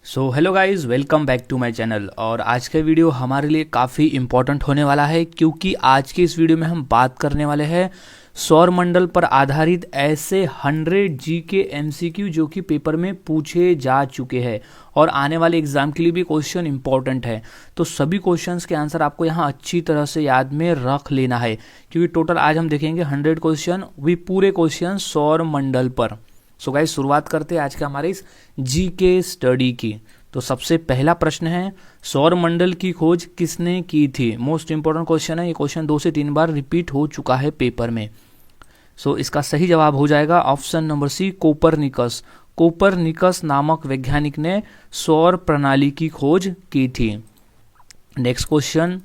So hello guys, welcome back to my channel. और आज का वीडियो हमारे लिए काफ़ी इम्पोर्टेंट होने वाला है क्योंकि आज के इस वीडियो में हम बात करने वाले हैं सौर मंडल पर आधारित ऐसे 100 जीके एमसीक्यू जो कि पेपर में पूछे जा चुके हैं और आने वाले एग्जाम के लिए भी क्वेश्चन इंपॉर्टेंट है। तो सभी क्वेश्चंस के आंसर आपको यहाँ अच्छी तरह से याद में रख लेना है क्योंकि टोटल आज हम देखेंगे 100 क्वेश्चन, भी पूरे क्वेश्चन सौर मंडल पर। सो गाइस, शुरुआत करते हैं आज का हमारे इस जीके स्टडी की। तो सबसे पहला प्रश्न है, सौर मंडल की खोज किसने की थी? मोस्ट इंपॉर्टेंट क्वेश्चन है, ये क्वेश्चन 2 से 3 बार रिपीट हो चुका है पेपर में। सो इसका सही जवाब हो जाएगा option number C, Copernicus. Copernicus नामक वैज्ञानिक ने सौर प्रणाली की खोज की थी। नेक्स्ट क्वेश्चन,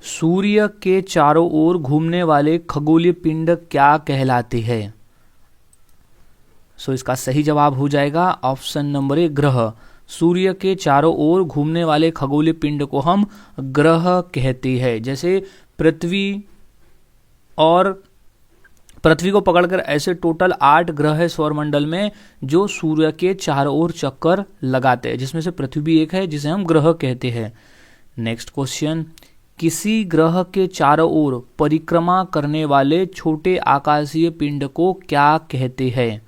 सूर्य के चारों ओर घूमने वाले खगोलीय पिंड क्या कहलाते हैं? सो इसका सही जवाब हो जाएगा ऑप्शन नंबर ए, ग्रह। सूर्य के चारों ओर घूमने वाले खगोलीय पिंड को हम ग्रह कहते हैं। जैसे पृथ्वी को पकड़कर ऐसे टोटल 8 ग्रह है सौरमंडल में जो सूर्य के चारों ओर चक्कर लगाते हैं, जिसमें से पृथ्वी भी एक है जिसे हम ग्रह कहते हैं। नेक्स्ट क्वेश्चन, किसी ग्रह के चारों ओर परिक्रमा करने वाले छोटे आकाशीय पिंड को क्या कहते हैं?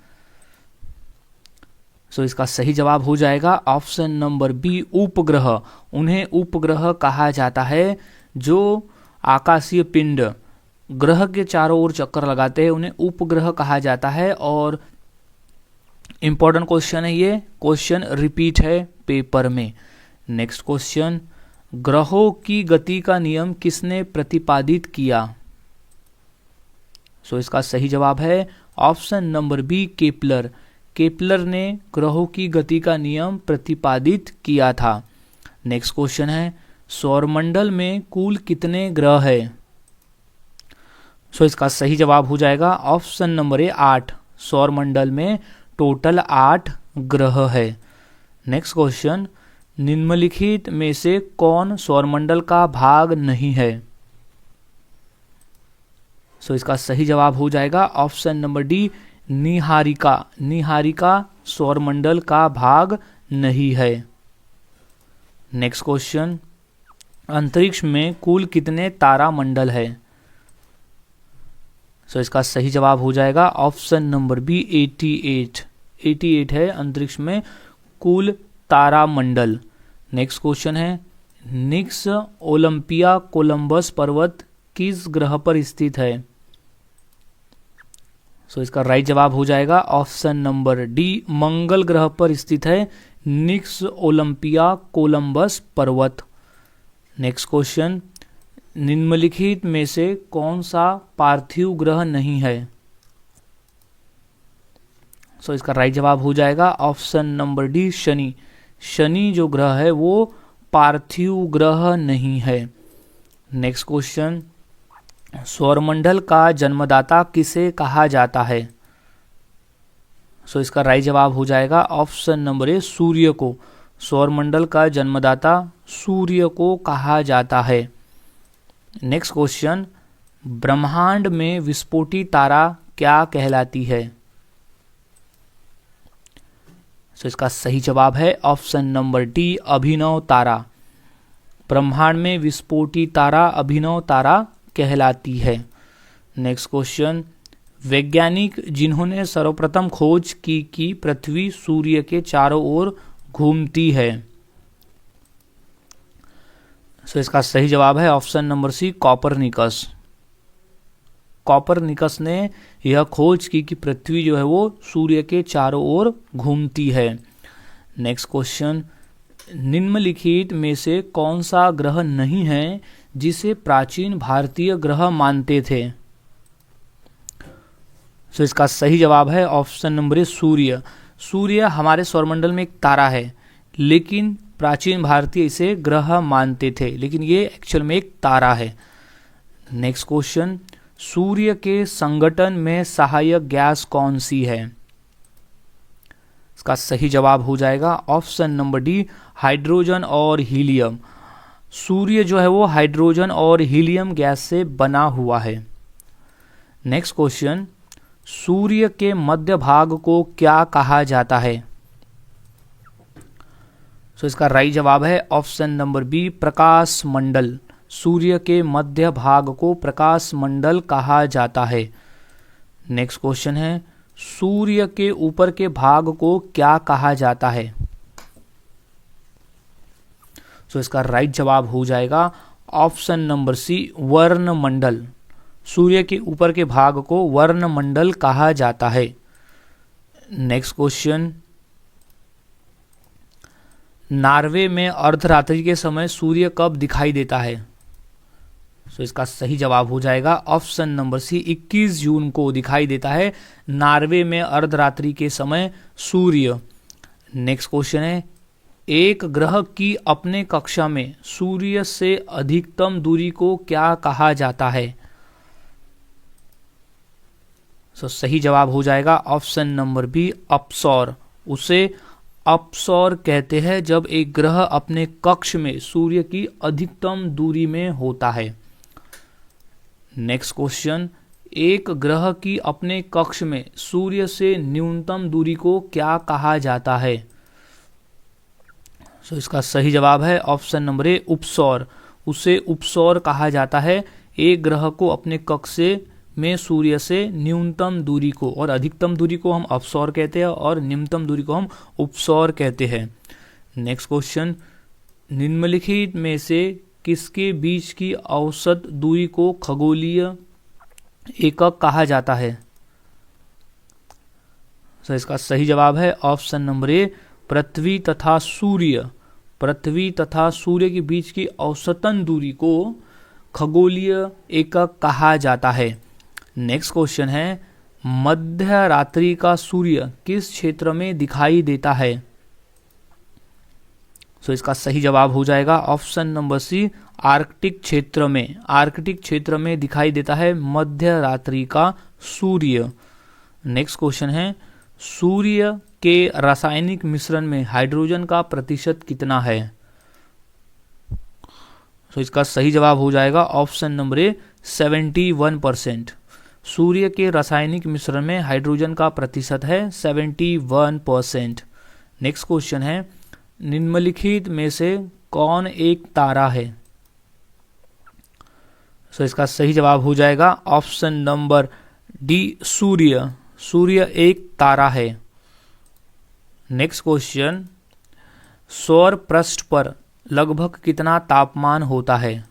सो इसका सही जवाब हो जाएगा ऑप्शन नंबर बी, उपग्रह। उन्हें उपग्रह कहा जाता है। जो आकाशीय पिंड ग्रह के चारों ओर चक्कर लगाते हैं उन्हें उपग्रह कहा जाता है। और इंपॉर्टेंट क्वेश्चन है, ये क्वेश्चन रिपीट है पेपर में। नेक्स्ट क्वेश्चन, ग्रहों की गति का नियम किसने प्रतिपादित किया? सो इसका सही जवाब है option number B, Kepler. Kepler ने ग्रहों की गति का नियम प्रतिपादित किया था। नेक्स्ट क्वेश्चन है, सौरमंडल में कुल कितने ग्रह है? सो इसका सही जवाब हो जाएगा ऑप्शन नंबर ए, 8। सौरमंडल में टोटल 8 ग्रह है। नेक्स्ट क्वेश्चन, निम्नलिखित में से कौन सौरमंडल का भाग नहीं है? सो इसका सही जवाब हो जाएगा ऑप्शन नंबर डी, निहारिका। निहारिका सौरमंडल का भाग नहीं है। नेक्स्ट क्वेश्चन, अंतरिक्ष में कुल कितने तारामंडल है? सो इसका सही जवाब हो जाएगा ऑप्शन नंबर बी, 88। 88 है अंतरिक्ष में कुल तारामंडल। नेक्स्ट क्वेश्चन है, निक्स ओलंपिया कोलंबस पर्वत किस ग्रह पर स्थित है? सो इसका राइट जवाब हो जाएगा ऑप्शन नंबर डी, मंगल ग्रह पर स्थित है निक्स ओलंपिया कोलंबस पर्वत। नेक्स्ट क्वेश्चन, निम्नलिखित में से कौन सा पार्थिव ग्रह नहीं है? सो इसका राइट जवाब हो जाएगा option number D, Shani. Shani जो ग्रह है वो पार्थिव ग्रह नहीं है। नेक्स्ट क्वेश्चन, सौरमंडल का जन्मदाता किसे कहा जाता है? सो इसका राइट जवाब हो जाएगा ऑप्शन नंबर ए, सूर्य को। सौरमंडल का जन्मदाता सूर्य को कहा जाता है। नेक्स्ट क्वेश्चन, ब्रह्मांड में विस्फोटी तारा क्या कहलाती है? सो इसका सही जवाब है ऑप्शन नंबर डी, अभिनव तारा। ब्रह्मांड में विस्फोटी तारा अभिनव तारा कहलाती है। नेक्स्ट क्वेश्चन, वैज्ञानिक जिन्होंने सर्वप्रथम खोज की कि पृथ्वी सूर्य के चारों ओर घूमती है? सो इसका सही जवाब है option number C, Copernicus. Copernicus ने यह खोज की कि पृथ्वी जो है वो सूर्य के चारों ओर घूमती है। नेक्स्ट क्वेश्चन, निम्नलिखित में से कौन सा ग्रह नहीं है जिसे प्राचीन भारतीय ग्रह मानते थे? सो इसका सही जवाब है ऑप्शन नंबर ए, सूर्य। सूर्य हमारे सौरमंडल में एक तारा है लेकिन प्राचीन भारतीय इसे ग्रह मानते थे, लेकिन ये एक्चुअल में एक तारा है। नेक्स्ट क्वेश्चन, सूर्य के संगठन में सहायक गैस कौन सी है? इसका सही जवाब हो जाएगा ऑप्शन नंबर डी, हाइड्रोजन और हीलियम। सूर्य जो है वो हाइड्रोजन और हीलियम गैस से बना हुआ है। नेक्स्ट क्वेश्चन, सूर्य के मध्य भाग को क्या कहा जाता है? सो इसका राइट जवाब है ऑप्शन नंबर बी, प्रकाश मंडल। सूर्य के मध्य भाग को प्रकाश मंडल कहा जाता है। नेक्स्ट क्वेश्चन है, सूर्य के ऊपर के भाग को क्या कहा जाता है? सो इसका राइट जवाब हो जाएगा ऑप्शन नंबर सी, वर्णमंडल। सूर्य के ऊपर के भाग को वर्णमंडल कहा जाता है। नेक्स्ट क्वेश्चन, नॉर्वे में अर्धरात्रि के समय सूर्य कब दिखाई देता है? सो इसका सही जवाब हो जाएगा ऑप्शन नंबर सी, 21 जून को दिखाई देता है नॉर्वे में अर्धरात्रि के समय सूर्य। नेक्स्ट क्वेश्चन है, एक ग्रह की अपने कक्षा में सूर्य से अधिकतम दूरी को क्या कहा जाता है? सो सही जवाब हो जाएगा ऑप्शन नंबर बी, अपसौर। उसे अपसौर कहते हैं जब एक ग्रह अपने कक्ष में सूर्य की अधिकतम दूरी में होता है। नेक्स्ट क्वेश्चन, एक ग्रह की अपने कक्ष में सूर्य से न्यूनतम दूरी को क्या कहा जाता है? सो इसका सही जवाब है ऑप्शन नंबर ए, उपसौर। उसे उपसौर कहा जाता है एक ग्रह को अपने कक्ष में सूर्य से न्यूनतम दूरी को, और अधिकतम दूरी को हम अपसौर कहते हैं और निम्नतम दूरी को हम उपसौर कहते हैं। नेक्स्ट क्वेश्चन, निम्नलिखित में से किसके बीच की औसत दूरी को खगोलीय एकक कहा जाता है? तो इसका सही जवाब है ऑप्शन नंबर ए, पृथ्वी तथा सूर्य। पृथ्वी तथा सूर्य के बीच की औसतन दूरी को खगोलीय एकक कहा जाता है। नेक्स्ट क्वेश्चन है, मध्य रात्रि का सूर्य किस क्षेत्र में दिखाई देता है? सो इसका सही जवाब हो जाएगा ऑप्शन नंबर सी, आर्कटिक क्षेत्र में। आर्कटिक क्षेत्र में दिखाई देता है मध्य रात्रि का सूर्य। नेक्स्ट क्वेश्चन है, सूर्य के रासायनिक मिश्रण में हाइड्रोजन का प्रतिशत कितना है? सो इसका सही जवाब हो जाएगा ऑप्शन नंबर ए, 71%। सूर्य के रासायनिक मिश्रण में हाइड्रोजन का प्रतिशत है 71%। नेक्स्ट क्वेश्चन है, निम्नलिखित में से कौन एक तारा है? सो इसका सही जवाब हो जाएगा ऑप्शन नंबर डी, सूर्य। सूर्य एक तारा है। नेक्स्ट क्वेश्चन, सौर पृष्ठ पर लगभग कितना तापमान होता है?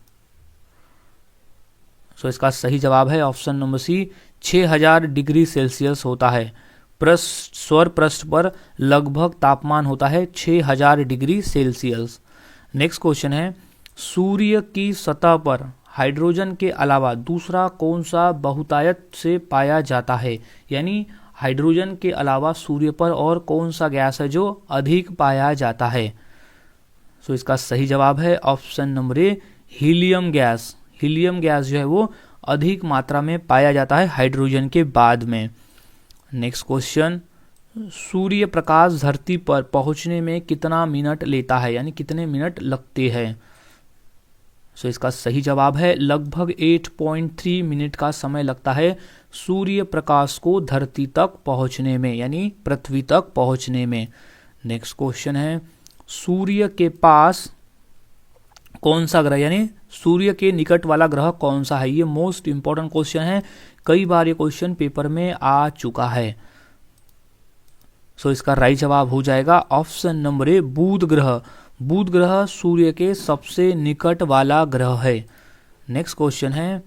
सो इसका सही जवाब है option number C, 6000 degree Celsius होता है। सौर पृष्ठ पर लगभग तापमान होता है 6000 डिग्री सेल्सियस। नेक्स्ट क्वेश्चन है, सूर्य की सतह पर हाइड्रोजन के अलावा दूसरा कौन सा बहुतायत से पाया जाता है? यानी हाइड्रोजन के अलावा सूर्य पर और कौन सा गैस है जो अधिक पाया जाता है? सो इसका सही जवाब है ऑप्शन नंबर ए, हीलियम गैस। हीलियम गैस जो है वो अधिक मात्रा में पाया जाता है हाइड्रोजन के बाद में। नेक्स्ट क्वेश्चन, सूर्य प्रकाश धरती पर पहुंचने में कितना मिनट लेता है, यानी कितने मिनट लगते हैं? सो इसका सही जवाब है लगभग 8.3 मिनट का समय लगता है सूर्य प्रकाश को धरती तक पहुंचने में, यानी पृथ्वी तक पहुंचने में। नेक्स्ट क्वेश्चन है, सूर्य के पास कौन सा ग्रह, यानी सूर्य के निकट वाला ग्रह कौन सा है? ये मोस्ट इंपॉर्टेंट क्वेश्चन है, कई बार ये क्वेश्चन पेपर में आ चुका है। सो इसका राइट जवाब हो जाएगा ऑप्शन नंबर ए, बुध ग्रह। बुध ग्रह सूर्य के सबसे निकट वाला ग्रह है। नेक्स्ट क्वेश्चन है,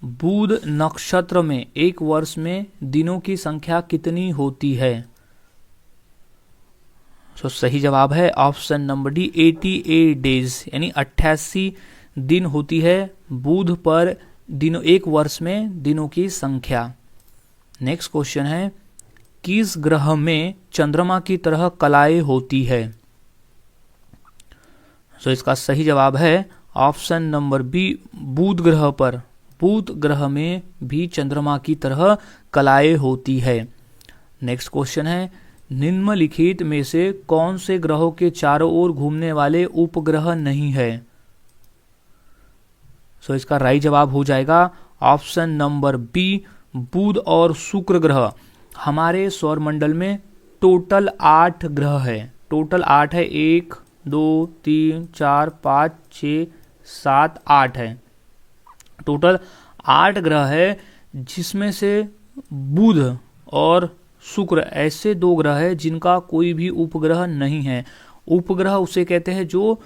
बुध नक्षत्र में एक वर्ष में दिनों की संख्या कितनी होती है? सो सही जवाब है ऑप्शन नंबर डी, 88 डेज, यानी 88 दिन होती है बुध पर दिनों, एक वर्ष में दिनों की संख्या। नेक्स्ट क्वेश्चन है, किस ग्रह में चंद्रमा की तरह कलाएं होती है? सो इसका सही जवाब है ऑप्शन नंबर बी, बुध ग्रह पर। बुध ग्रह में भी चंद्रमा की तरह कलाएं होती है। नेक्स्ट क्वेश्चन है, निम्नलिखित में से कौन से ग्रहों के चारों ओर घूमने वाले उपग्रह नहीं है? सो इसका राइट जवाब हो जाएगा ऑप्शन नंबर बी, बुध और शुक्र ग्रह। हमारे सौर मंडल में टोटल 8 ग्रह है। टोटल 8 है, 1 2 3 4 5 6 7 8 है। टोटल 8 ग्रह है, जिसमें से बुध और शुक्र ऐसे 2 ग्रह है जिनका कोई भी उपग्रह नहीं है। उपग्रह उसे कहते हैं जो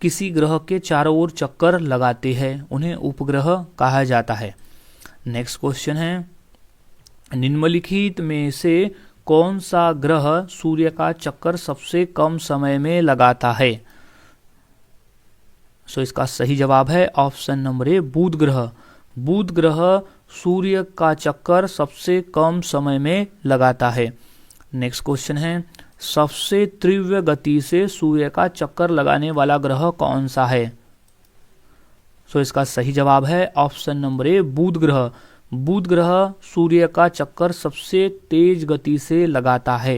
किसी ग्रह के चारों ओर चक्कर लगाते हैं, उन्हें उपग्रह कहा जाता है। नेक्स्ट क्वेश्चन है, निम्नलिखित में से कौन सा ग्रह सूर्य का चक्कर सबसे कम समय में लगाता है? इसका सही जवाब है ऑप्शन नंबर ए, बुध ग्रह। बुध ग्रह सूर्य का चक्कर सबसे कम समय में लगाता है। नेक्स्ट क्वेश्चन है, सबसे तीव्र गति से सूर्य का चक्कर लगाने वाला ग्रह कौन सा है? इसका सही जवाब है ऑप्शन नंबर ए, बुध ग्रह। बुध ग्रह सूर्य का चक्कर सबसे तेज गति से लगाता है।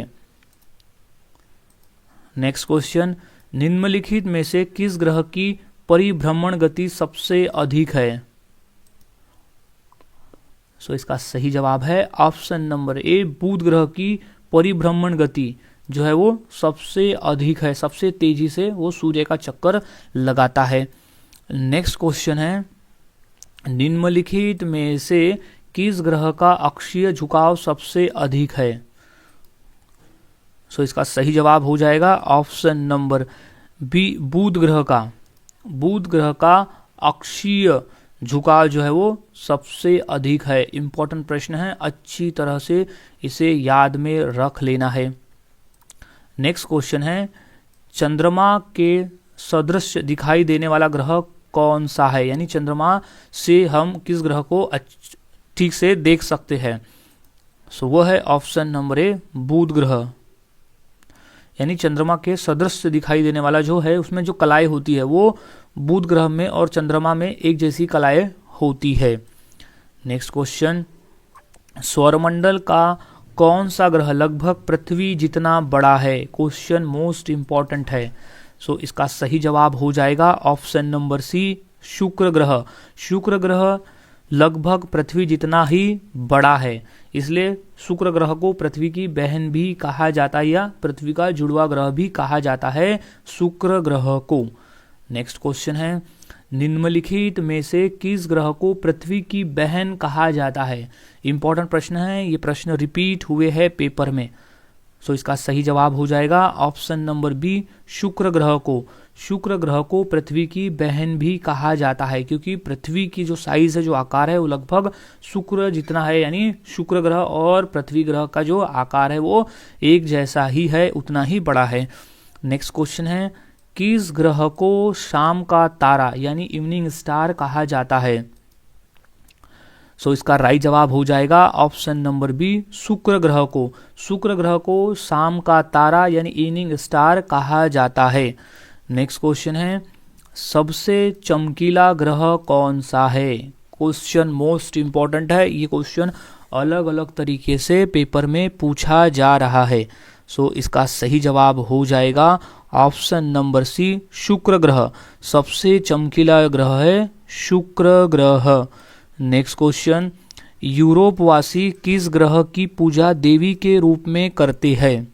नेक्स्ट क्वेश्चन, निम्नलिखित में से किस ग्रह की परिभ्रमण गति सबसे अधिक है? इसका सही जवाब है ऑप्शन नंबर ए, बुध ग्रह की परिभ्रमण गति जो है वो सबसे अधिक है, सबसे तेजी से वो सूर्य का चक्कर लगाता है। नेक्स्ट क्वेश्चन है, निम्नलिखित में से किस ग्रह का अक्षीय झुकाव सबसे अधिक है? इसका सही जवाब हो जाएगा ऑप्शन नंबर बी, बुध ग्रह का। बुध ग्रह का अक्षीय झुकाव जो है वो सबसे अधिक है। इंपॉर्टेंट प्रश्न है, अच्छी तरह से इसे याद में रख लेना है। नेक्स्ट क्वेश्चन है, चंद्रमा के सदृश दिखाई देने वाला ग्रह कौन सा है? यानी चंद्रमा से हम किस ग्रह को ठीक से देख सकते हैं? वो है ऑप्शन नंबर ए, बुध ग्रह। यानी चंद्रमा के सदृश दिखाई देने वाला जो है, उसमें जो कलाएं होती है वो बुध ग्रह में और चंद्रमा में एक जैसी कलाएं होती है। नेक्स्ट क्वेश्चन, सौरमंडल का कौन सा ग्रह लगभग पृथ्वी जितना बड़ा है? क्वेश्चन मोस्ट इंपॉर्टेंट है। इसका सही जवाब हो जाएगा ऑप्शन नंबर सी, शुक्र ग्रह। शुक्र ग्रह लगभग पृथ्वी जितना ही बड़ा है, इसलिए शुक्र ग्रह को पृथ्वी की बहन भी कहा जाता है, या पृथ्वी का जुड़वा ग्रह भी कहा जाता है शुक्र ग्रह को। नेक्स्ट क्वेश्चन है, निम्नलिखित में से किस ग्रह को पृथ्वी की बहन कहा जाता है? इंपॉर्टेंट प्रश्न है, ये प्रश्न रिपीट हुए हैं पेपर में। इसका सही जवाब हो जाएगा ऑप्शन नंबर बी, शुक्र ग्रह को। शुक्र ग्रह को पृथ्वी की बहन भी कहा जाता है, क्योंकि पृथ्वी की जो साइज है, जो आकार है, वो लगभग शुक्र जितना है। यानी शुक्र ग्रह और पृथ्वी ग्रह का जो आकार है वो एक जैसा ही है, उतना ही बड़ा है। नेक्स्ट क्वेश्चन है, किस ग्रह को शाम का तारा यानी इवनिंग स्टार कहा जाता है? इसका राइट जवाब हो जाएगा ऑप्शन नंबर बी, शुक्र ग्रह को। शुक्र ग्रह को शाम का तारा यानी इवनिंग स्टार कहा जाता है। नेक्स्ट क्वेश्चन है, सबसे चमकीला ग्रह कौन सा है? क्वेश्चन मोस्ट इंपॉर्टेंट है, ये क्वेश्चन अलग अलग तरीके से पेपर में पूछा जा रहा है। इसका सही जवाब हो जाएगा ऑप्शन नंबर सी, शुक्र ग्रह। सबसे चमकीला ग्रह है शुक्र ग्रह। नेक्स्ट क्वेश्चन, यूरोपवासी किस ग्रह की पूजा देवी के रूप में करते हैं?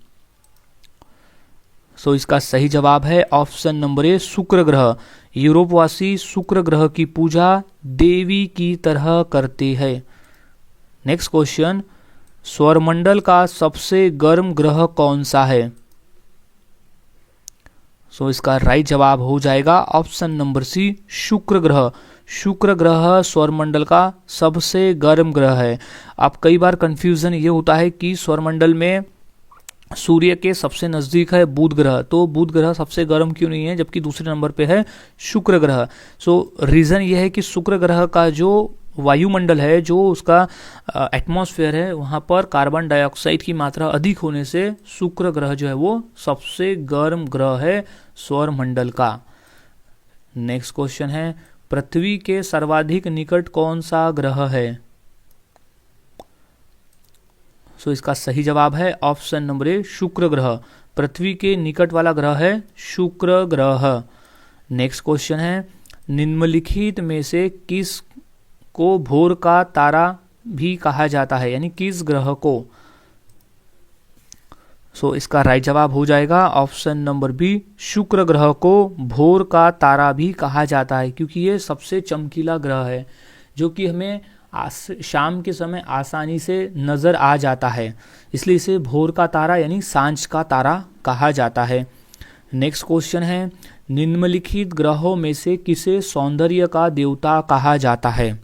इसका सही जवाब है ऑप्शन नंबर ए, शुक्र ग्रह। यूरोपवासी शुक्र ग्रह की पूजा देवी की तरह करते हैं। नेक्स्ट क्वेश्चन, सौरमंडल का सबसे गर्म ग्रह कौन सा है? इसका राइट जवाब हो जाएगा ऑप्शन नंबर सी, शुक्र ग्रह। शुक्र ग्रह सौरमंडल का सबसे गर्म ग्रह है। अब कई बार कंफ्यूजन ये होता है कि सौरमंडल में सूर्य के सबसे नजदीक है बुध ग्रह, तो बुध ग्रह सबसे गर्म क्यों नहीं है, जबकि दूसरे नंबर पे है शुक्र ग्रह। रीजन ये है कि शुक्र ग्रह का जो वायुमंडल है, जो उसका एटमॉस्फेयर है, वहां पर कार्बन डाइऑक्साइड की मात्रा अधिक होने से शुक्र ग्रह जो है वो सबसे गर्म ग्रह है सौरमंडल का। नेक्स्ट क्वेश्चन है, पृथ्वी के सर्वाधिक निकट कौन सा ग्रह है? इसका सही जवाब है ऑप्शन नंबर ए, शुक्र ग्रह। पृथ्वी के निकट वाला ग्रह है शुक्र ग्रह। नेक्स्ट क्वेश्चन है, निम्नलिखित में से किस को भोर का तारा भी कहा जाता है, यानी किस ग्रह को? सो इसका राइट जवाब हो जाएगा ऑप्शन नंबर बी, शुक्र ग्रह को भोर का तारा भी कहा जाता है, क्योंकि ये सबसे चमकीला ग्रह है जो कि हमें शाम के समय आसानी से नज़र आ जाता है, इसलिए इसे भोर का तारा यानी सांझ का तारा कहा जाता है। नेक्स्ट क्वेश्चन है, निम्नलिखित ग्रहों में से किसे सौंदर्य का देवता कहा जाता है?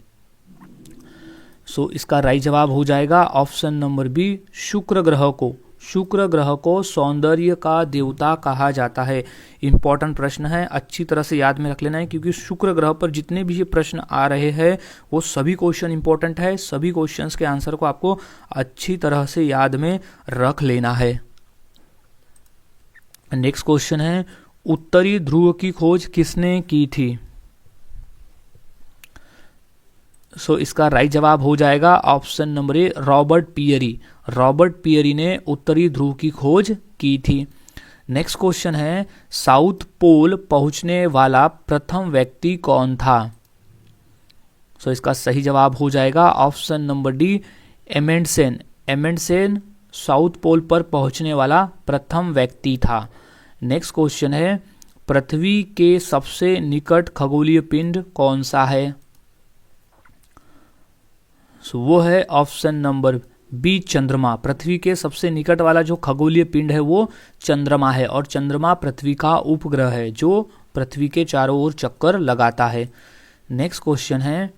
सो इसका राइट जवाब हो जाएगा ऑप्शन नंबर बी, शुक्र ग्रह को सौंदर्य का देवता कहा जाता है। इंपॉर्टेंट प्रश्न है, अच्छी तरह से याद में रख लेना है, क्योंकि शुक्र ग्रह पर जितने भी ये प्रश्न आ रहे हैं वो सभी क्वेश्चन इंपॉर्टेंट है। सभी क्वेश्चंस के आंसर को आपको अच्छी तरह से याद में रख लेना है। नेक्स्ट क्वेश्चन है, उत्तरी ध्रुव की खोज किसने की थी? सो इसका राइट जवाब हो जाएगा option number A, Robert Peary ने उत्तरी ध्रुव की खोज की थी। नेक्स्ट क्वेश्चन है, साउथ पोल पहुंचने वाला प्रथम व्यक्ति कौन था? सो इसका सही जवाब हो जाएगा option number D, Amundsen south pole पर पहुंचने वाला प्रथम व्यक्ति था। नेक्स्ट क्वेश्चन है, पृथ्वी के सबसे निकट खगोलीय पिंड कौन सा है? सो वो है ऑप्शन नंबर बी, चंद्रमा। पृथ्वी के सबसे निकट वाला जो खगोलीय पिंड है वो चंद्रमा है, और चंद्रमा पृथ्वी का उपग्रह है जो पृथ्वी के चारों ओर चक्कर लगाता है। नेक्स्ट क्वेश्चन है,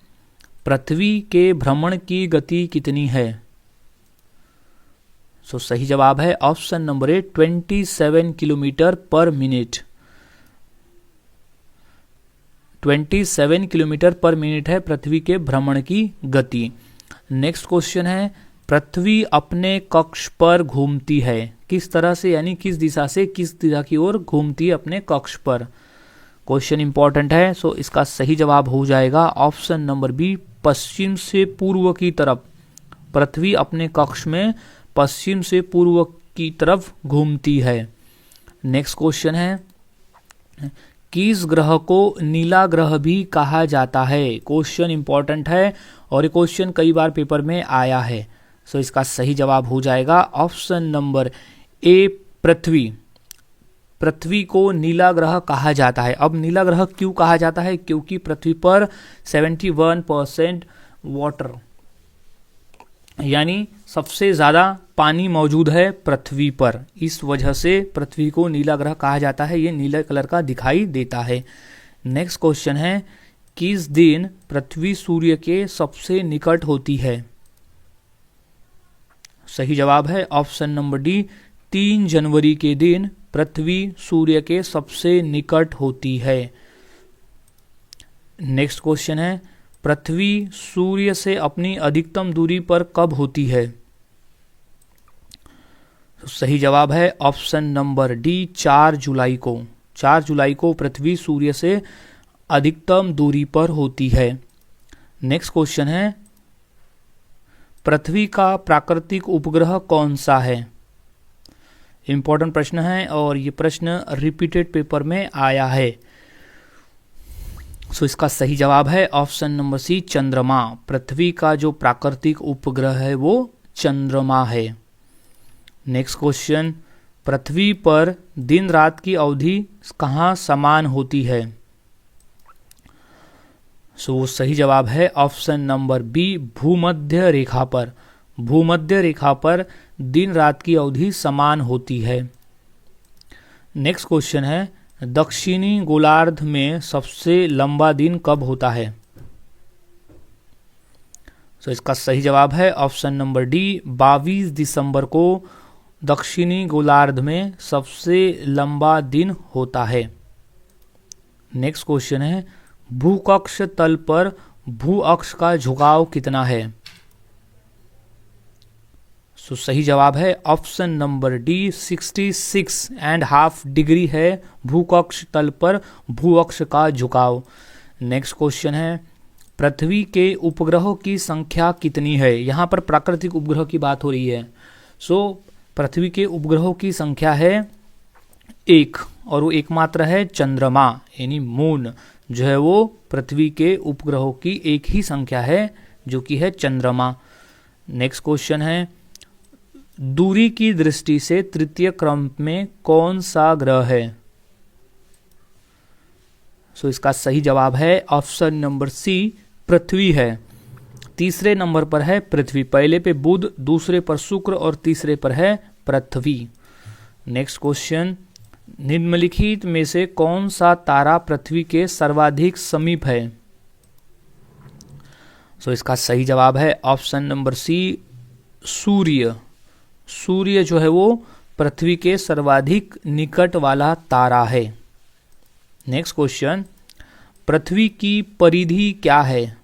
पृथ्वी के भ्रमण की गति कितनी है? सो सही जवाब है ऑप्शन नंबर ए, 27 किलोमीटर पर मिनट। 27 किलोमीटर पर मिनट है पृथ्वी के भ्रमण की गति। नेक्स्ट क्वेश्चन है, पृथ्वी अपने कक्ष पर घूमती है किस तरह से, यानी किस दिशा से किस दिशा की ओर घूमती है अपने कक्ष पर? क्वेश्चन इंपॉर्टेंट है, सो इसका सही जवाब हो जाएगा ऑप्शन नंबर बी, पश्चिम से पूर्व की तरफ। पृथ्वी अपने कक्ष में पश्चिम से पूर्व की तरफ घूमती है। नेक्स्ट क्वेश्चन है, किस ग्रह को नीला ग्रह भी कहा जाता है? क्वेश्चन इंपॉर्टेंट है और ये क्वेश्चन कई बार पेपर में आया है। सो इसका सही जवाब हो जाएगा ऑप्शन नंबर ए, पृथ्वी को नीला ग्रह कहा जाता है। अब नीला ग्रह क्यों कहा जाता है? क्योंकि पृथ्वी पर 71% वाटर यानी सबसे ज़्यादा पानी मौजूद है पृथ्वी पर, इस वजह से पृथ्वी को नीला ग्रह कहा जाता है। ये नीले कलर का दिखाई देता है। नेक्स्ट क्वेश्चन है, किस दिन पृथ्वी सूर्य के सबसे निकट होती है? सही जवाब है ऑप्शन नंबर डी, 3 जनवरी के दिन पृथ्वी सूर्य के सबसे निकट होती है। नेक्स्ट क्वेश्चन है, पृथ्वी सूर्य से अपनी अधिकतम दूरी पर कब होती है? तो सही जवाब है ऑप्शन नंबर डी, 4 जुलाई को। 4 जुलाई को पृथ्वी सूर्य से अधिकतम दूरी पर होती है। नेक्स्ट क्वेश्चन है, पृथ्वी का प्राकृतिक उपग्रह कौन सा है? इंपॉर्टेंट प्रश्न है और ये प्रश्न रिपीटेड पेपर में आया है। सो इसका सही जवाब है ऑप्शन नंबर सी, चंद्रमा। पृथ्वी का जो प्राकृतिक उपग्रह है वो चंद्रमा है। नेक्स्ट क्वेश्चन, पृथ्वी पर दिन रात की अवधि कहाँ समान होती है? सो सही जवाब है ऑप्शन नंबर बी, भूमध्य रेखा पर। भूमध्य रेखा पर दिन रात की अवधि समान होती है। नेक्स्ट क्वेश्चन है, दक्षिणी गोलार्ध में सबसे लंबा दिन कब होता है? सो इसका सही जवाब है ऑप्शन नंबर डी, 22 दिसंबर को दक्षिणी गोलार्ध में सबसे लंबा दिन होता है। नेक्स्ट क्वेश्चन है, भूकक्ष तल पर भू अक्ष का झुकाव कितना है? सो सही जवाब है ऑप्शन नंबर डी, 66.5 डिग्री है भूकक्ष तल पर भू अक्ष का झुकाव। नेक्स्ट क्वेश्चन है, पृथ्वी के उपग्रहों की संख्या कितनी है? यहाँ पर प्राकृतिक उपग्रह की बात हो रही है। सो पृथ्वी के उपग्रहों की संख्या है 1, और वो एकमात्र है चंद्रमा यानी मून जो है वो पृथ्वी के उपग्रहों की एक ही संख्या है जो कि है चंद्रमा। नेक्स्ट क्वेश्चन है, दूरी की दृष्टि से तृतीय क्रम में कौन सा ग्रह है? सो इसका सही जवाब है ऑप्शन नंबर सी, पृथ्वी है। तीसरे नंबर पर है पृथ्वी, पहले पे बुध, दूसरे पर शुक्र और तीसरे पर है पृथ्वी। नेक्स्ट क्वेश्चन, निम्नलिखित में से कौन सा तारा पृथ्वी के सर्वाधिक समीप है? सो इसका सही जवाब है ऑप्शन नंबर सी, सूर्य। सूर्य जो है वो पृथ्वी के सर्वाधिक निकट वाला तारा है। नेक्स्ट क्वेश्चन, पृथ्वी की परिधि क्या है?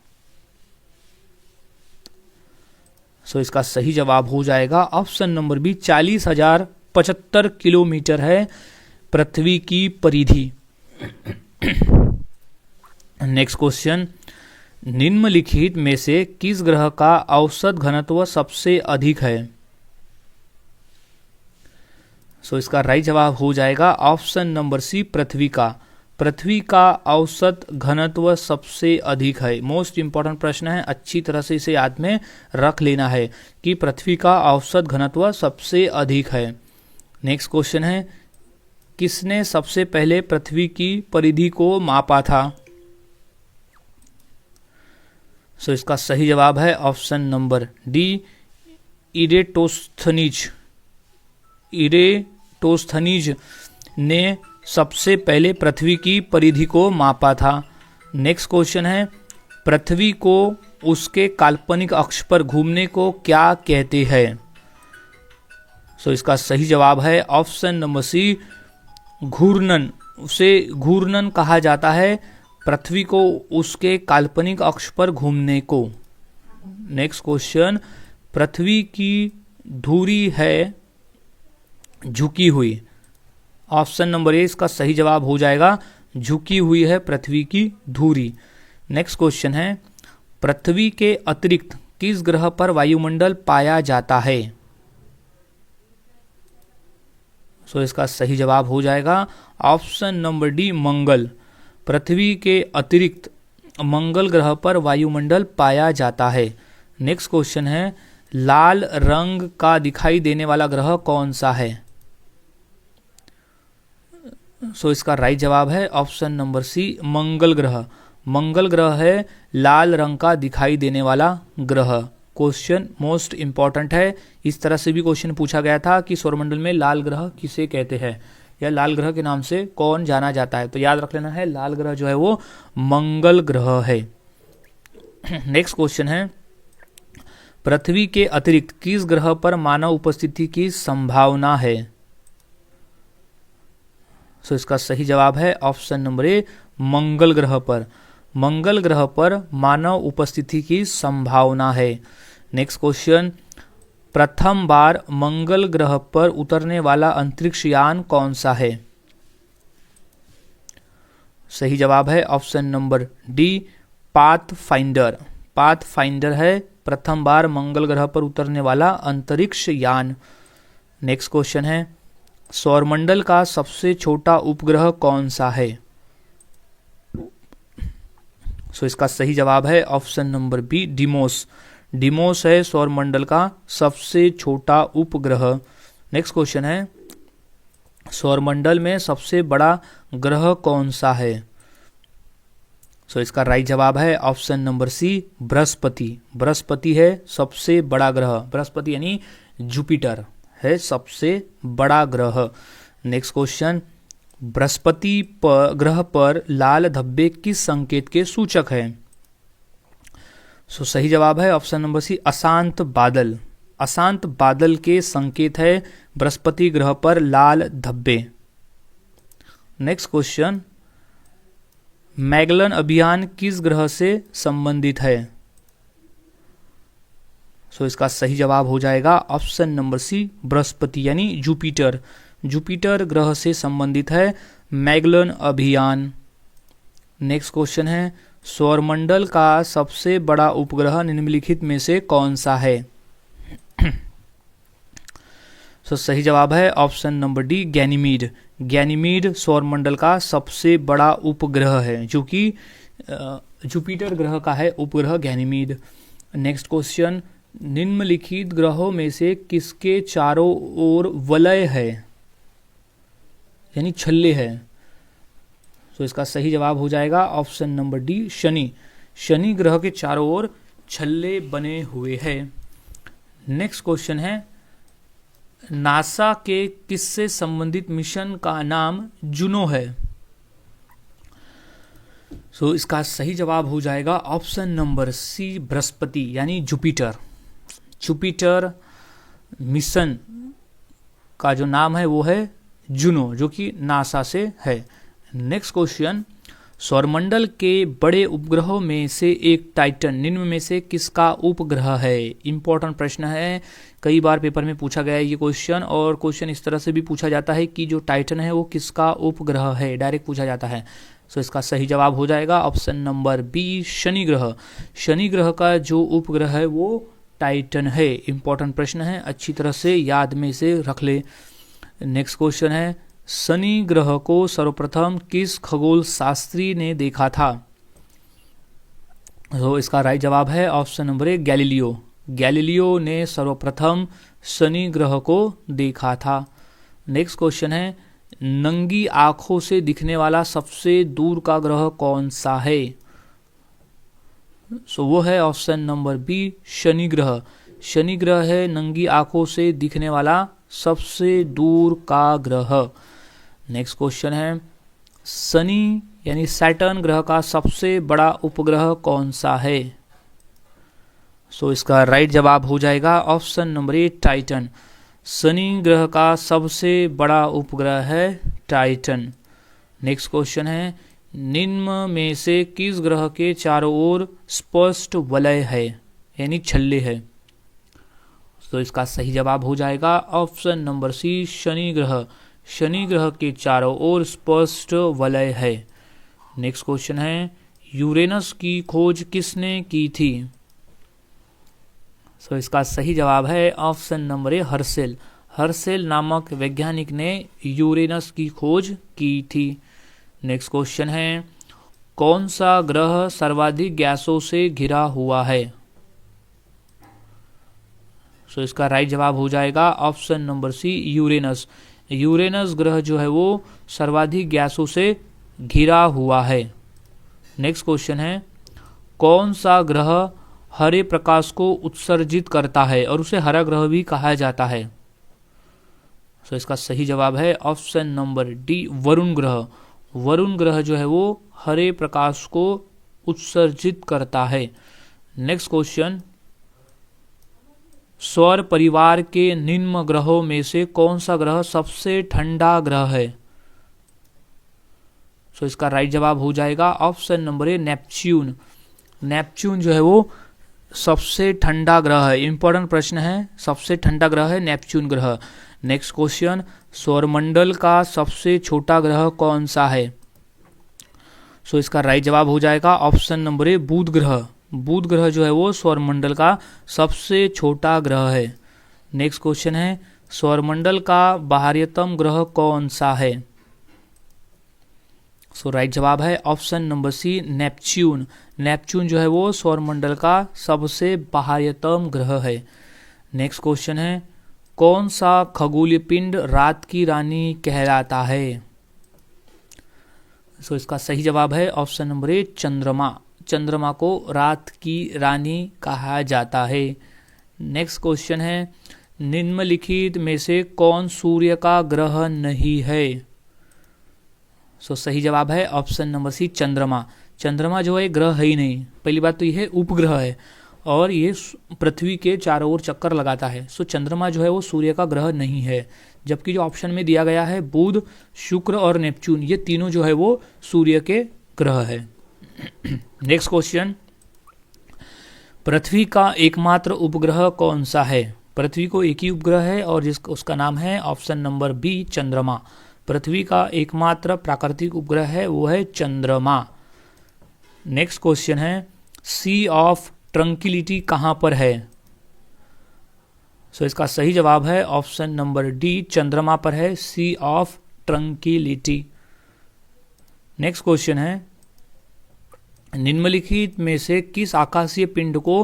सो इसका सही जवाब हो जाएगा ऑप्शन नंबर बी, 40,075 किलोमीटर है पृथ्वी की परिधि। नेक्स्ट क्वेश्चन, निम्नलिखित में से किस ग्रह का औसत घनत्व सबसे अधिक है? सो इसका राइट जवाब हो जाएगा ऑप्शन नंबर सी, पृथ्वी का। पृथ्वी का औसत घनत्व सबसे अधिक है। मोस्ट इंपॉर्टेंट प्रश्न है, अच्छी तरह से इसे याद में रख लेना है कि पृथ्वी का औसत घनत्व सबसे अधिक है। नेक्स्ट क्वेश्चन है, किसने सबसे पहले पृथ्वी की परिधि को मापा था? सो इसका सही जवाब है option number D, Eratosthenes. Eratosthenes ने सबसे पहले पृथ्वी की परिधि को मापा था। नेक्स्ट क्वेश्चन है, पृथ्वी को उसके काल्पनिक अक्ष पर घूमने को क्या कहते हैं? सो इसका सही जवाब है ऑप्शन नंबर सी, घूर्णन। उसे घूर्णन कहा जाता है, पृथ्वी को उसके काल्पनिक अक्ष पर घूमने को। नेक्स्ट क्वेश्चन, पृथ्वी की धुरी है झुकी हुई। ऑप्शन नंबर ए इसका सही जवाब हो जाएगा, झुकी हुई है पृथ्वी की धुरी। नेक्स्ट क्वेश्चन है, पृथ्वी के अतिरिक्त किस ग्रह पर वायुमंडल पाया जाता है? सो इसका सही जवाब हो जाएगा ऑप्शन नंबर डी, मंगल। पृथ्वी के अतिरिक्त मंगल ग्रह पर वायुमंडल पाया जाता है। नेक्स्ट क्वेश्चन है, लाल रंग का दिखाई देने वाला ग्रह कौन सा है? सो इसका राइट जवाब है ऑप्शन नंबर सी, मंगल ग्रह। मंगल ग्रह है लाल रंग का दिखाई देने वाला ग्रह। क्वेश्चन मोस्ट इंपॉर्टेंट है, इस तरह से भी क्वेश्चन पूछा गया था कि सौरमंडल में लाल ग्रह किसे कहते हैं या लाल ग्रह के नाम से कौन जाना जाता है? तो याद रख लेना है, लाल ग्रह जो है वो मंगल ग्रह है। नेक्स्ट क्वेश्चन है, पृथ्वी के अतिरिक्त किस ग्रह पर मानव उपस्थिति की संभावना है? सो इसका सही जवाब है ऑप्शन नंबर ए, मंगल ग्रह पर। मंगल ग्रह पर मानव उपस्थिति की संभावना है। नेक्स्ट क्वेश्चन, प्रथम बार मंगल ग्रह पर उतरने वाला अंतरिक्ष यान कौन सा है? सही जवाब है option number D, pathfinder. Pathfinder है प्रथम बार मंगल ग्रह पर उतरने वाला अंतरिक्ष यान। नेक्स्ट क्वेश्चन है, सौरमंडल का सबसे छोटा उपग्रह कौन सा है? सो इसका सही जवाब है option number B, Deimos. Deimos है सौरमंडल का सबसे छोटा उपग्रह। नेक्स्ट क्वेश्चन है, सौरमंडल में सबसे बड़ा ग्रह कौन सा है? सो इसका राइट जवाब है option number C, Brihaspati. Brihaspati है सबसे बड़ा ग्रह। बृहस्पति यानी जुपिटर है सबसे बड़ा ग्रह। नेक्स्ट क्वेश्चन, बृहस्पति ग्रह पर लाल धब्बे किस संकेत के सूचक है? सो सही जवाब है ऑप्शन नंबर सी, अशांत बादल। अशांत बादल के संकेत है बृहस्पति ग्रह पर लाल धब्बे। नेक्स्ट क्वेश्चन, मैगलन अभियान किस ग्रह से संबंधित है? सो इसका सही जवाब हो जाएगा ऑप्शन नंबर सी, बृहस्पति यानी जुपिटर। जुपिटर ग्रह से संबंधित है मैगलन अभियान। नेक्स्ट क्वेश्चन है, सौरमंडल का सबसे बड़ा उपग्रह निम्नलिखित में से कौन सा है? सो सही जवाब है option number D, Ganymede. Ganymede सौरमंडल का सबसे बड़ा उपग्रह है, जो कि जुपिटर ग्रह का है उपग्रह गैनीमीड। नेक्स्ट क्वेश्चन, निम्नलिखित ग्रहों में से किसके चारों ओर वलय है, यानी छल्ले है। तो इसका सही जवाब हो जाएगा option number D, Shani. Shani ग्रह के चारों ओर छल्ले बने हुए हैं। नेक्स्ट क्वेश्चन है, नासा के किससे संबंधित मिशन का नाम जुनो है। सो इसका सही जवाब हो जाएगा ऑप्शन नंबर सी, बृहस्पति यानी जुपिटर। जुपिटर मिशन का जो नाम है वो है जुनो, जो कि नासा से है। नेक्स्ट क्वेश्चन, सौरमंडल के बड़े उपग्रहों में से एक टाइटन निम्न में से किसका उपग्रह है। इंपॉर्टेंट प्रश्न है, कई बार पेपर में पूछा गया है ये क्वेश्चन, और क्वेश्चन इस तरह से भी पूछा जाता है कि जो टाइटन है वो किसका उपग्रह है, डायरेक्ट पूछा जाता है। सो इसका सही जवाब हो जाएगा ऑप्शन नंबर बी, शनि ग्रह। शनि ग्रह का जो उपग्रह है वो टाइटन है। इंपॉर्टेंट प्रश्न है, अच्छी तरह से याद में इसे रख ले। नेक्स्ट क्वेश्चन है, शनि ग्रह को सर्वप्रथम किस खगोल शास्त्री ने देखा था। तो इसका राइट जवाब है ऑप्शन नंबर ए, गैलीलियो। गैलीलियो ने सर्वप्रथम शनि ग्रह को देखा था। नेक्स्ट क्वेश्चन है, नंगी आंखों से दिखने वाला सबसे दूर का ग्रह कौन सा है। सो वो है ऑप्शन नंबर बी, शनि ग्रह। शनि ग्रह है नंगी आंखों से दिखने वाला सबसे दूर का ग्रह। नेक्स्ट क्वेश्चन है, शनि यानी सैटर्न ग्रह का सबसे बड़ा उपग्रह कौन सा है। सो इसका राइट जवाब हो जाएगा ऑप्शन नंबर ए, टाइटन। शनि ग्रह का सबसे बड़ा उपग्रह है टाइटन। नेक्स्ट क्वेश्चन है, निम्न में से किस ग्रह के चारों ओर स्पष्ट वलय है, यानी छल्ले है। तो इसका सही जवाब हो जाएगा ऑप्शन नंबर सी, शनि ग्रह। शनि ग्रह के चारों ओर स्पष्ट वलय है। नेक्स्ट क्वेश्चन है, यूरेनस की खोज किसने की थी। सो इसका सही जवाब है ऑप्शन नंबर ए, हर्सेल। हर्सेल नामक वैज्ञानिक ने यूरेनस की खोज की थी। नेक्स्ट क्वेश्चन है, कौन सा ग्रह सर्वाधिक गैसों से घिरा हुआ है। सो इसका राइट जवाब हो जाएगा option number C, Uranus. Uranus ग्रह जो है वो सर्वाधिक गैसों से घिरा हुआ है। नेक्स्ट क्वेश्चन है, कौन सा ग्रह हरे प्रकाश को उत्सर्जित करता है और उसे हरा ग्रह भी कहा जाता है। सो इसका सही जवाब है ऑप्शन नंबर डी, वरुण ग्रह। वरुण ग्रह जो है वो हरे प्रकाश को उत्सर्जित करता है। नेक्स्ट क्वेश्चन, सौर परिवार के निम्न ग्रहों में से कौन सा ग्रह सबसे ठंडा ग्रह है। सो इसका राइट जवाब हो जाएगा ऑप्शन नंबर ए, नेपच्यून। नेपच्यून जो है वो सबसे ठंडा ग्रह है। इंपॉर्टेंट प्रश्न है, सबसे ठंडा ग्रह है नेपच्यून ग्रह। नेक्स्ट क्वेश्चन, सौरमंडल का सबसे छोटा ग्रह कौन सा है। सो इसका राइट जवाब हो जाएगा ऑप्शन नंबर ए, बुध ग्रह। बुध ग्रह जो है वो सौरमंडल का सबसे छोटा ग्रह है। नेक्स्ट क्वेश्चन है, सौरमंडल का बाहरीतम ग्रह कौन सा है। सो राइट जवाब है option number C, Neptune. Neptune जो है वो सौरमंडल का सबसे बाहरीतम ग्रह है। नेक्स्ट क्वेश्चन है, कौन सा खगोलीय पिंड रात की रानी कहलाता है। सो इसका सही जवाब है ऑप्शन नंबर ए, चंद्रमा। चंद्रमा को रात की रानी कहा जाता है। नेक्स्ट क्वेश्चन है, निम्नलिखित में से कौन सूर्य का ग्रह नहीं है। सो सही जवाब है ऑप्शन नंबर सी, चंद्रमा। चंद्रमा जो है ग्रह है ही नहीं। पहली बात तो यह है उपग्रह है और ये पृथ्वी के चारों ओर चक्कर लगाता है। सो चंद्रमा जो है वो सूर्य का ग्रह नहीं है। जबकि जो ऑप्शन में दिया गया है बुध, शुक्र और नेपच्यून, ये तीनों जो है वो सूर्य के ग्रह है। नेक्स्ट क्वेश्चन, पृथ्वी का एकमात्र उपग्रह कौन सा है। पृथ्वी को एक ही उपग्रह है और उसका नाम है ऑप्शन नंबर बी, चंद्रमा। पृथ्वी का एकमात्र प्राकृतिक उपग्रह है वो है चंद्रमा। नेक्स्ट क्वेश्चन है, सी ऑफ ट्रंक्विलिटी कहां पर है। सो इसका सही जवाब है ऑप्शन नंबर डी, चंद्रमा पर है, सी ऑफ ट्रंक्विलिटी। नेक्स्ट क्वेश्चन है, निम्नलिखित में से किस आकाशीय पिंड को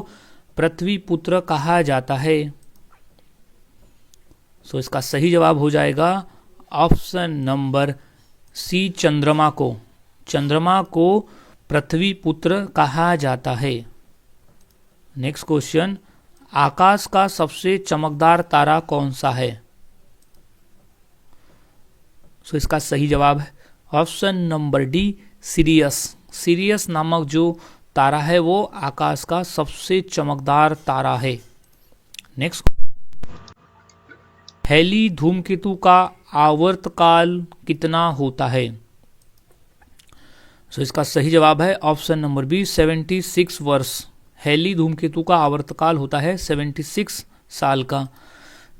पृथ्वी पुत्र कहा जाता है? सो इसका सही जवाब हो जाएगा ऑप्शन नंबर सी, चंद्रमा को। चंद्रमा को पृथ्वी पुत्र कहा जाता है। नेक्स्ट क्वेश्चन, आकाश का सबसे चमकदार तारा कौन सा है? सो इसका सही जवाब है option number D, serious. Serious नामक जो तारा है वो आकाश का सबसे चमकदार तारा है। नेक्स्ट, हैली धूमकेतु का आवर्तकाल कितना होता है? सो इसका सही जवाब है ऑप्शन नंबर बी, 76 वर्ष। हैली धूमकेतु का आवर्तकाल होता है 76 साल का।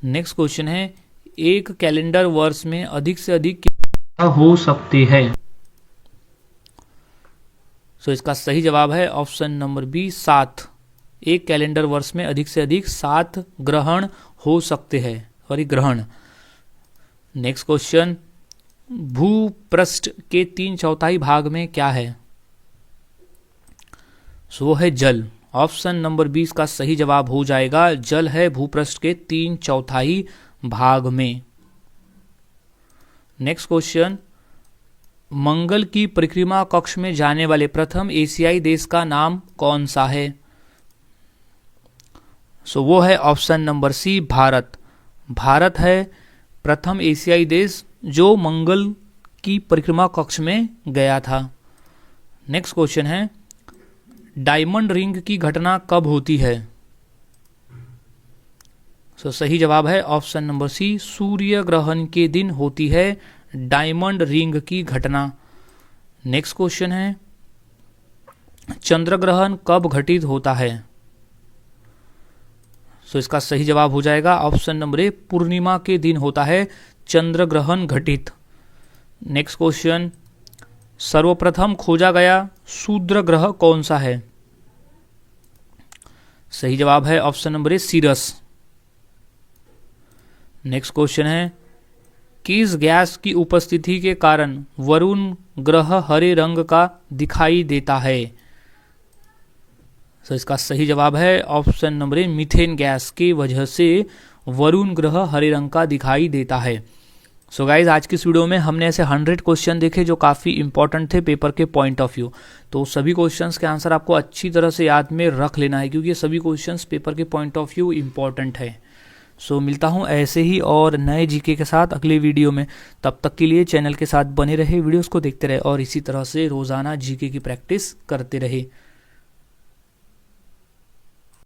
नेक्स्ट क्वेश्चन है, एक कैलेंडर वर्ष में अधिक से अधिक कितना हो सकते हैं? सो इसका सही जवाब है ऑप्शन नंबर बी, 7। एक कैलेंडर वर्ष में अधिक से अधिक 7 ग्रहण हो सकते हैं, सॉरी ग्रहण। नेक्स्ट क्वेश्चन, भूपृष्ठ के 3/4 भाग में क्या है? सो वो है जल। ऑप्शन नंबर 20 का सही जवाब हो जाएगा, जल है भूपृष्ठ के 3/4 भाग में। नेक्स्ट क्वेश्चन, मंगल की परिक्रमा कक्ष में जाने वाले प्रथम एशियाई देश का नाम कौन सा है? सो वो है option number C, Bharat. Bharat है प्रथम एशियाई देश जो मंगल की परिक्रमा कक्ष में गया था। नेक्स्ट क्वेश्चन है, डायमंड रिंग की घटना कब होती है? सो सही जवाब है ऑप्शन नंबर सी, सूर्य ग्रहण के दिन होती है डायमंड रिंग की घटना। नेक्स्ट क्वेश्चन है, चंद्र ग्रहण कब घटित होता है? सो इसका सही जवाब हो जाएगा ऑप्शन नंबर ए, पूर्णिमा के दिन होता है चंद्र ग्रहण घटित। नेक्स्ट क्वेश्चन, सर्वप्रथम खोजा गया शूद्र ग्रह कौन सा है? सही जवाब है option number A, Ceres. Next question है, किस गैस की उपस्थिति के कारण वरुण ग्रह हरे रंग का दिखाई देता है? तो इसका सही जवाब है ऑप्शन नंबर ए, मीथेन गैस की वजह से वरुण ग्रह हरे रंग का दिखाई देता है। सो गाइज, आज की इस वीडियो में हमने ऐसे 100 क्वेश्चन देखे जो काफ़ी इंपॉर्टेंट थे पेपर के पॉइंट ऑफ व्यू। तो सभी क्वेश्चंस के आंसर आपको अच्छी तरह से याद में रख लेना है क्योंकि ये सभी क्वेश्चंस पेपर के पॉइंट ऑफ व्यू इंपॉर्टेंट है। सो मिलता हूँ ऐसे ही और नए जीके के साथ अगले वीडियो में। तब तक के लिए चैनल के साथ बने रहे, वीडियोस को देखते रहे और इसी तरह से रोज़ाना जीके की प्रैक्टिस करते रहे।